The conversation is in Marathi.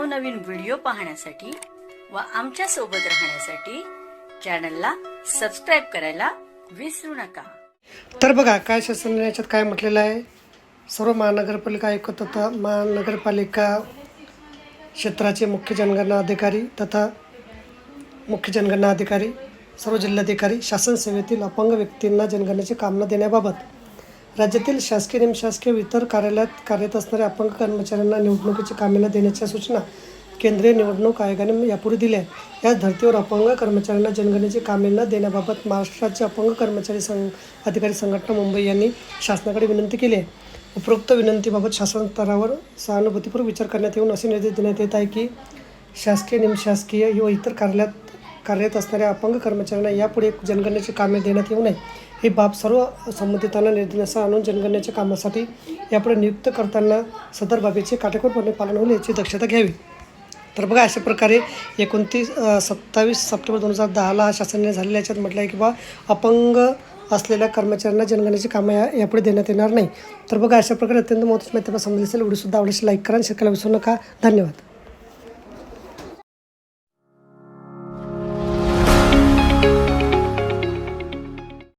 नवनवीन व्हिडिओ पाहण्यासाठी व आमच्या सोबत राहण्यासाठी चॅनलला सबस्क्राइब करायला विसरू नका। तर बघा काय शासनाने याच्यात काय म्हटलेलं आहे। सर्व महानगरपालिका आयुक्त तथा महानगरपालिका क्षेत्राचे मुख्य जनगणना अधिकारी तथा मुख्य जनगणना अधिकारी सर्व जिल्हाधिकारी शासन सेवेतील अपंग व्यक्तींना जनगणनेचे काम न देण्याबाबत राज्यातील शासकीय निमशासकीय व इतर कार्यालयात कार्यरत असणाऱ्या अपंग कर्मचाऱ्यांना निवडणुकीची कामे न देण्याच्या सूचना केंद्रीय निवडणूक आयोगाने यापूर्वी दिल्या। या धर्तीवर अपंग कर्मचाऱ्यांना जनगणनेची कामे न देण्याबाबत महाराष्ट्र राज्य अपंग कर्मचारी अधिकारी संघटना मुंबई यांनी शासनाकडे विनंती केली आहे। उपरोक्त विनंतीबाबत शासन स्तरावर सहानुभूतीपूर्वक विचार करण्यात येऊन असे निर्देश देण्यात येत आहे की शासकीय निमशासकीय व इतर कार्यालयात कार्यरत असणाऱ्या अपंग कर्मचाऱ्यांना यापुढे जनगणनेची कामे देण्यात येऊ नये। ही बाब सर्व संबंधितांना निर्देशास आणून जनगणनेच्या कामासाठी यापुढे नियुक्त करताना सदर बाबीचे काटेकोरपणे पालन होईल याची दक्षता घ्यावी। तर बघा अशा प्रकारे 27 सप्टेंबर 2010 हा शासनाने झालेल्या याच्यात म्हटलं आहे की बा अपंग असलेल्या कर्मचाऱ्यांना जनगणनेची कामं यापुढे देण्यात येणार नाही। तर बघा अशा प्रकारे अत्यंत महत्त्वाची माहिती समजली असेल। व्हिडिओसुद्धा आवडल्यास लाईक करा आणि शेअर करायला विसरू नका। धन्यवाद।